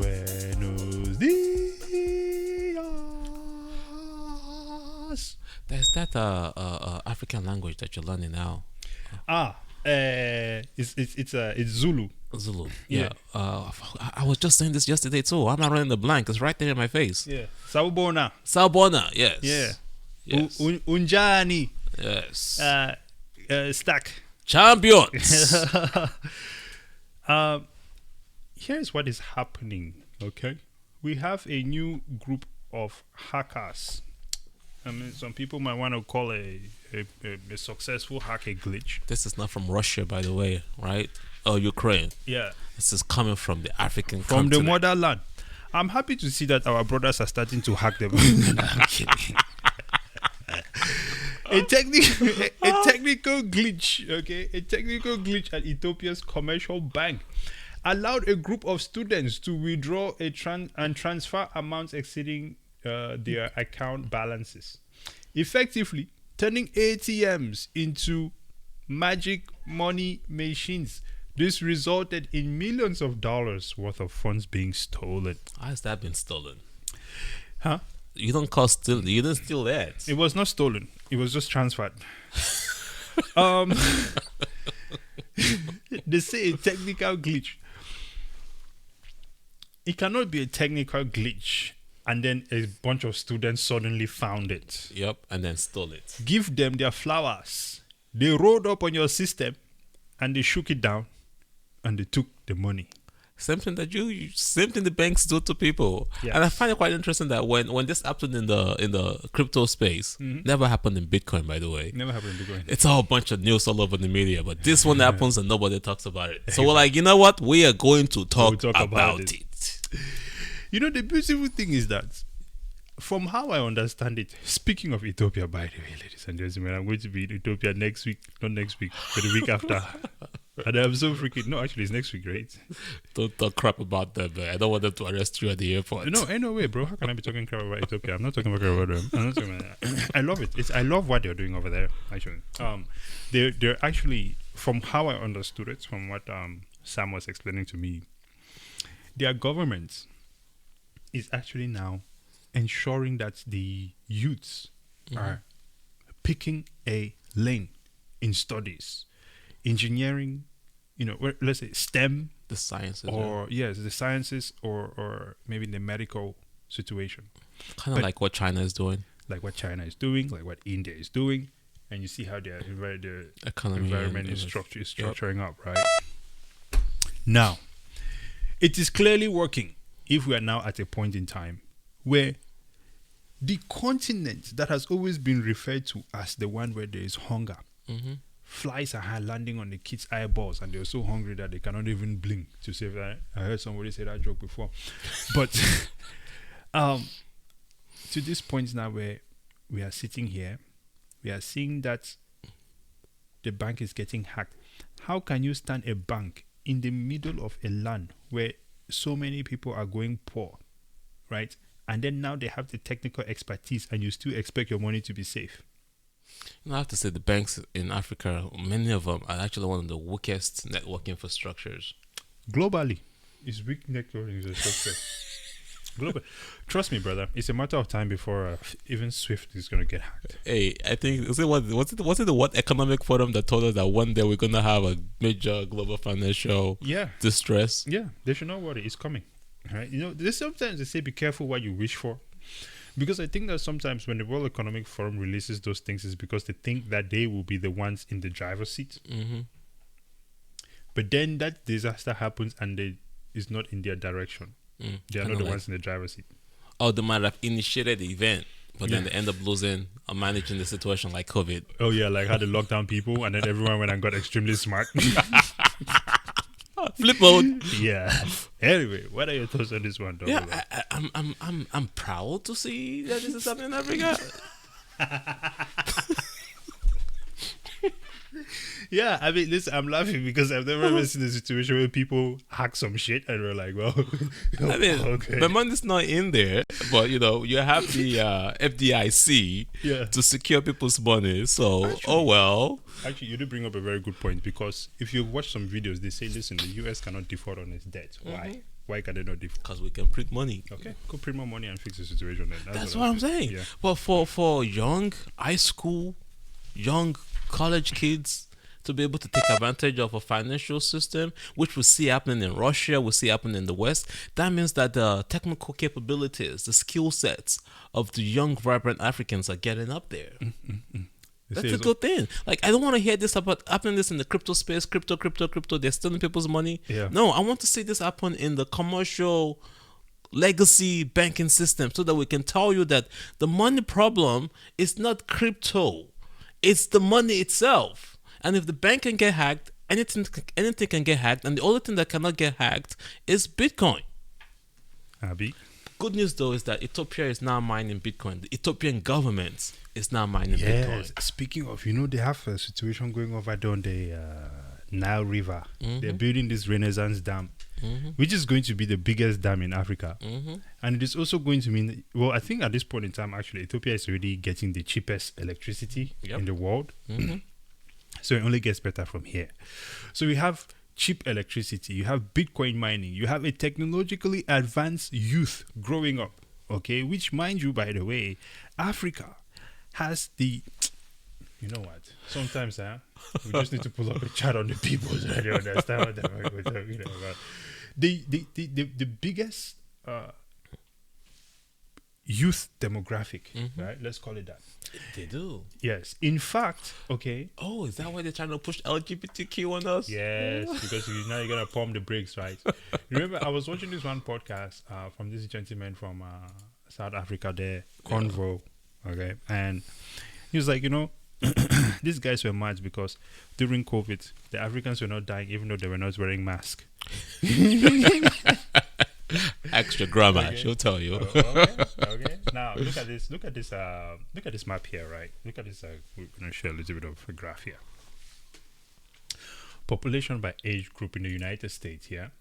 Buenos dias. There's that African language that you're learning now. It's Zulu. Zulu. Yeah. I was just saying this yesterday too. I'm not running the blank. It's right there in my face. Yeah. Sawubona. Sawubona. Yes. Yeah. Yes. Unjani. Yes. STAKK. Champions. Here's what is happening. Okay, we have a new group of hackers. I mean, some people might want to call a successful hack a glitch. This is not from Russia, by the way, right? Or Ukraine. Yeah, This is coming from the African from continent. the motherland. I'm happy to see that our brothers are starting to hack them. I'm kidding. A technical glitch, okay? A technical glitch at Ethiopia's commercial bank allowed a group of students to withdraw and transfer amounts exceeding their account balances, effectively turning ATMs into magic money machines. This resulted in millions of dollars worth of funds being stolen. How has that been stolen? Huh? You don't call steal. You didn't steal that. It was not stolen. It was just transferred. They say a technical glitch. It cannot be a technical glitch and then a bunch of students suddenly found it. Yep, and then stole it. Give them their flowers. They rolled up on your system and they shook it down and they took the money. Same thing the banks do to people. Yes. And I find it quite interesting that when this happened in the crypto space, never happened in Bitcoin, by the way. Never happened to Bitcoin. It's all a bunch of news all over the media, but this one happens and nobody talks about it. So we're like, you know what? We are going to talk about it. You know, the beautiful thing is that, from how I understand it, speaking of Ethiopia, by the way, ladies and gentlemen, I'm going to be in Ethiopia next week, not next week, but the week after. And I'm so freaking, no, actually, it's next week, right? Don't talk crap about them, man. I don't want them to arrest you at the airport. No, ain't no way, bro. How can I be talking crap about Ethiopia? I'm not talking crap about them. I'm not talking about that. I love it. I love what they're doing over there, actually. They're actually, from how I understood it, from what Sam was explaining to me, their government is actually now ensuring that the youths are picking a lane in studies, engineering, you know, let's say STEM, The sciences. or yes, the sciences, or maybe the medical situation, Kind of like what China is doing. like what China is doing, like what India is doing, and you see how their Economy environment and is everything. structuring up, right? Now, it is clearly working if we are now at a point in time where the continent that has always been referred to as the one where there is hunger, flies are landing on the kids' eyeballs and they're so hungry that they cannot even blink to save that. I heard somebody say that joke before. But to this point now where we are sitting here, we are seeing that the bank is getting hacked. How can you stand a bank in the middle of a land where so many people are going poor, right? And then now they have the technical expertise and you still expect your money to be safe? I have to say the banks in Africa, many of them are actually one of the weakest network infrastructures. Globally, it's weak network infrastructure. Global. Trust me, brother. It's a matter of time before even Swift is going to get hacked. Hey, I think was it the World Economic Forum that told us that one day we're gonna have a major global financial distress? Yeah, they should not worry. It's coming. Right? You know, there's sometimes they say be careful what you wish for, because I think that sometimes when the World Economic Forum releases those things, is because they think that they will be the ones in the driver's seat. But then that disaster happens and it's not in their direction. They are not the ones in the driver's seat. Oh, they might have initiated the event, but then they end up losing or managing the situation like COVID. Oh yeah, like how they locked down people and then everyone went and got extremely smart. Flip mode. Yeah. Anyway, what are your thoughts on this one, dog? Yeah, I'm proud to see that this is happening in Africa. Yeah, I mean, listen, I'm laughing because I've never ever seen a situation where people hack some shit and we're like, well, I mean, okay. the money's not in there, but you know, you have the FDIC to secure people's money. So, Actually, you did bring up a very good point, because if you watch some videos, they say, listen, the US cannot default on its debt. Why? Why can they not default? Because we can print money. Okay, go print more money and fix the situation then. That's what I'm saying. Yeah. But for young high school, young college kids to be able to take advantage of a financial system, which we see happening in Russia, we see happening in the West, that means that the technical capabilities, the skill sets of the young, vibrant Africans are getting up there. That's a good thing. Like, I don't want to hear this about happening this in the crypto space, crypto. They're stealing people's money. Yeah. No, I want to see this happen in the commercial legacy banking system so that we can tell you that the money problem is not crypto. It's the money itself. And if the bank can get hacked, anything can get hacked. And the only thing that cannot get hacked is Bitcoin. Abby. Good news, though, is that Ethiopia is now mining Bitcoin. The Ethiopian government is now mining Bitcoin. Speaking of, they have a situation going over there on the Nile River. They're building this Renaissance dam, which is going to be the biggest dam in Africa. And it is also going to mean, well, I think at this point in time, actually, Ethiopia is already getting the cheapest electricity in the world. So it only gets better from here. So we have cheap electricity, you have Bitcoin mining, you have a technologically advanced youth growing up, okay? Which, mind you, by the way, Africa has the... You know what? Sometimes, we just need to pull up a chat on the people so they understand what we're talking about. The biggest youth demographic, right? Let's call it that. They do. Yes. In fact, okay. Oh, is that why they're trying to push LGBTQ on us? Yes, because now you're going to pump the brakes, right? Remember, I was watching this one podcast from this gentleman from South Africa there, Convo, okay? And he was like, these guys were mad because during COVID, the Africans were not dying even though they were not wearing masks. Extra grammar, she'll tell you. Okay. Now look at this map here, right? Look at this. We're going to share a little bit of a graph here. Population by age group in the United States. Here,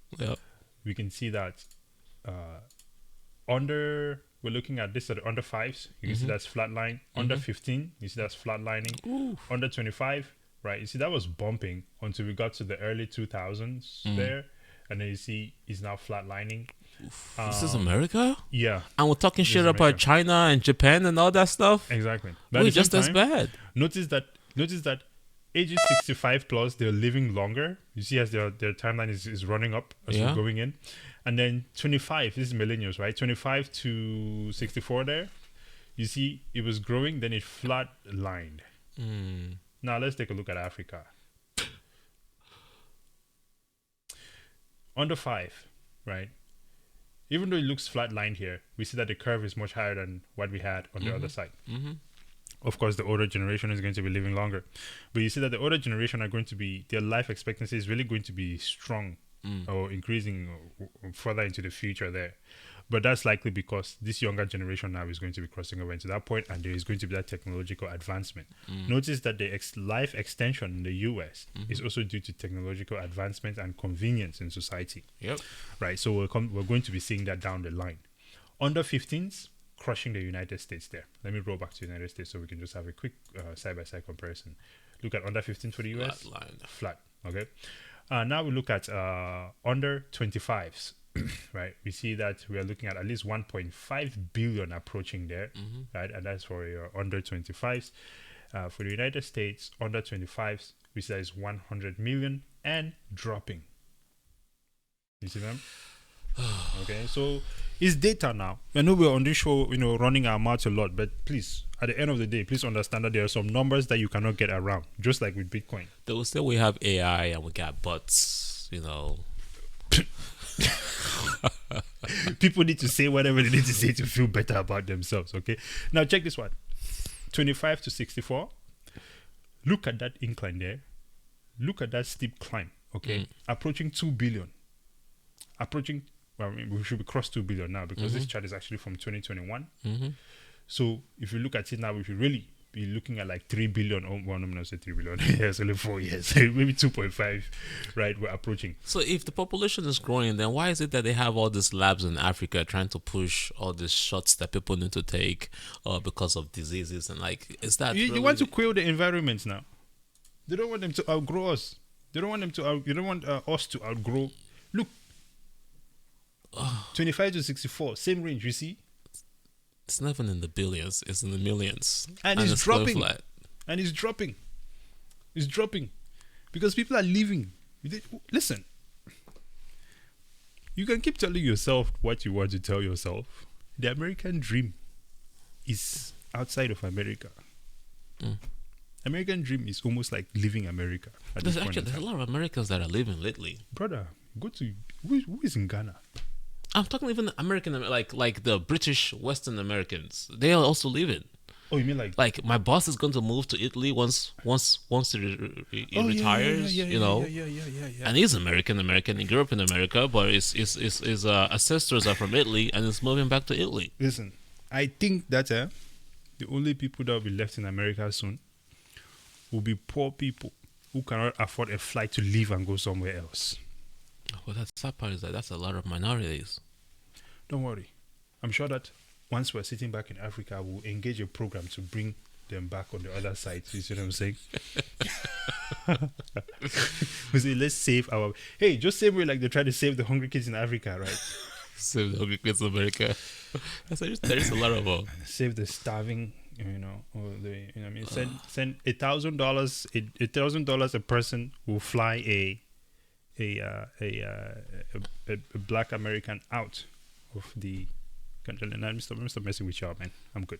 we can see that we're looking at this at under 5s. You can see that's flatline. Under 15, you see that's flatlining. Ooh. Under 25, right? You see that was bumping until we got to the early 2000s there, and then you see it's now flatlining. This is America? Yeah. And we're talking shit about China and Japan and all that stuff? Exactly. But we're just as bad. Notice that ages 65 plus, they're living longer. You see as their timeline is running up as we're going in. And then 25, this is millennials, right? 25 to 64 there. You see it was growing, then it flat-lined. Now let's take a look at Africa. Under 5, right? Even though it looks flat-lined here, we see that the curve is much higher than what we had on the other side. Of course, the older generation is going to be living longer. But you see that the older generation are going to be, their life expectancy is really going to be strong or increasing further into the future there. But that's likely because this younger generation now is going to be crossing over into that point, and there is going to be that technological advancement. Notice that the life extension in the US is also due to technological advancement and convenience in society. Right. So we're going to be seeing that down the line. Under 15s, crushing the United States there. Let me roll back to the United States so we can just have a quick side-by-side comparison. Look at under 15 for the US. Flat. Okay. Now we look at under 25s. Right, we see that we are looking at least 1.5 billion approaching there, right, and that's for your under 25s. For the United States, under 25s, we see that is 100 million and dropping. You see them? Okay, so it's data now. I know we're on this show, running our mouths a lot, but please, at the end of the day, please understand that there are some numbers that you cannot get around, just like with Bitcoin. They will say we have AI and we got bots, People need to say whatever they need to say to feel better about themselves, okay? Now check this one. 25 to 64. Look at that incline there. Look at that steep climb, okay? Approaching 2 billion. We should be crossed 2 billion now because this chart is actually from 2021. So if you look at it now, we should really be looking at like 3 billion. Oh, well, I'm not say 3 billion. It's only 4 years. Maybe 2.5, right? We're approaching. So if the population is growing, then why is it that they have all these labs in Africa trying to push all these shots that people need to take because of diseases? And is that you want to quell the environment now? They don't want them to outgrow us. They don't want them to you don't want us to outgrow. Look, 25 to 64, same range. You see, It's not even in the billions. It's in the millions. and it's going dropping. flat. And it's dropping. It's dropping because people are leaving. Listen, you can keep telling yourself what you want to tell yourself. The American dream is outside of America. Mm. American dream is almost like living America. At this point in There's a time. lot of Americans that are leaving lately. Brother, go to who is in Ghana? I'm talking even American, like the British Western Americans. They are also leaving. Oh, you mean like Like my boss is going to move to Italy once he retires. Yeah. And he's American. He grew up in America, but his ancestors are from Italy, and he's moving back to Italy. Listen, I think that the only people that will be left in America soon will be poor people who cannot afford a flight to leave and go somewhere else. Well, that's sad part is that that's a lot of minorities. Don't worry. I'm sure that once we're sitting back in Africa, we'll engage a program to bring them back on the other side. You see what I'm saying? We say, let's save our... Hey, just same way like they try to save the hungry kids in Africa, right? Save the hungry kids in America. There's a lot of them. Save the starving, or I mean, send $1,000. $1,000 a person will fly a black American out of the country. And I'm stop messing with y'all, man. I'm good.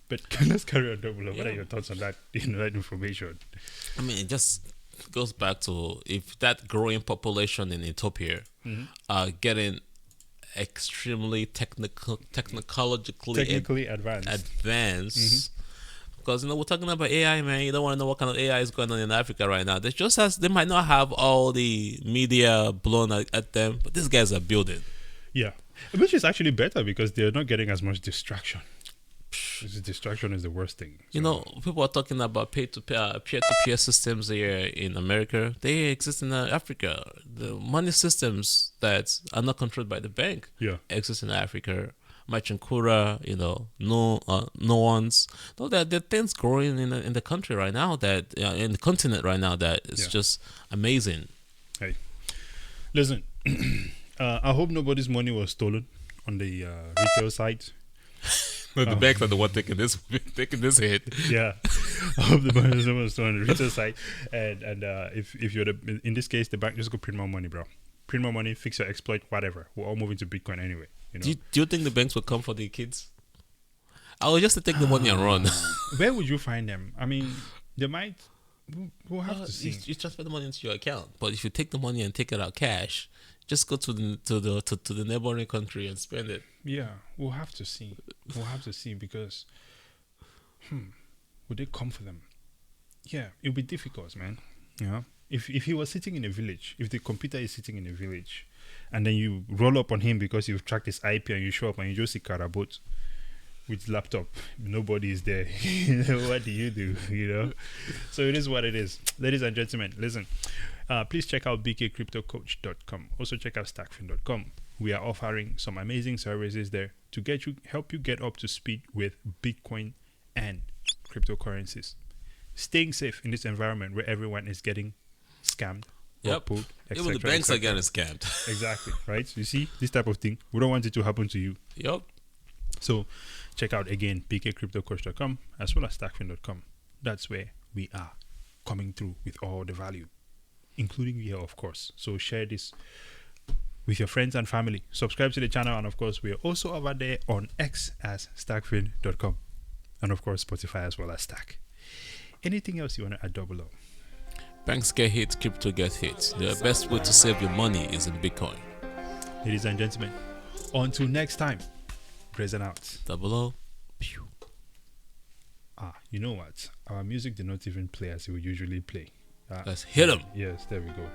But let's carry on, Double. What are your thoughts on that? That information. I mean, it just goes back to if that growing population in Ethiopia are getting extremely technically advanced. Because we're talking about AI, man. You don't want to know what kind of AI is going on in Africa right now. They might not have all the media blown at them, but these guys are building. Yeah, which is actually better because they're not getting as much distraction. Distraction is the worst thing. So. People are talking about peer-to-peer systems here in America. They exist in Africa. The money systems that are not controlled by the bank exist in Africa. Machinkura, no ones. No, there are things growing in the country right now in the continent right now that is just amazing. Hey, listen, I hope nobody's money was stolen on the retail side. The banks are the one taking this hit. Yeah, I hope the money was stolen on the retail side, and if you're in this case, the bank just go print more money, bro. Print more money, fix your exploit, whatever. We're all moving to Bitcoin anyway. Do you think the banks will come for the kids? I was just to take the money and run. Where would you find them? I mean, they might. We'll have to see. You transfer the money into your account, but if you take the money and take it out cash, just go to the neighboring country and spend it. Yeah, we'll have to see. We'll have to see because, would they come for them? Yeah, it'll be difficult, man. If he was sitting in a village, if the computer is sitting in a village, and then you roll up on him because you've tracked his IP and you show up and you just see Karabot with laptop, nobody is there. What do you do? So it is what it is. Ladies and gentlemen, listen. Please check out bkcryptocoach.com. Also check out stackfin.com. We are offering some amazing services there to help you get up to speed with Bitcoin and cryptocurrencies. Staying safe in this environment where everyone is getting scammed. Yep. Even the banks are getting scammed. Exactly. Right. You see this type of thing. We don't want it to happen to you. Yep. So check out again bkcryptocoach.com as well as stackfin.com. That's where we are coming through with all the value, including here, of course. So share this with your friends and family. Subscribe to the channel, and of course, we are also over there on X as stackfin.com, and of course, Spotify as well as Stack. Anything else you want to add, Double O? Banks get hit, crypto gets hit. The best way to save your money is in Bitcoin. Ladies and gentlemen, until next time, present out. Double O. Pew. You know what? Our music did not even play as it would usually play. Let's hit them. Yes, there we go.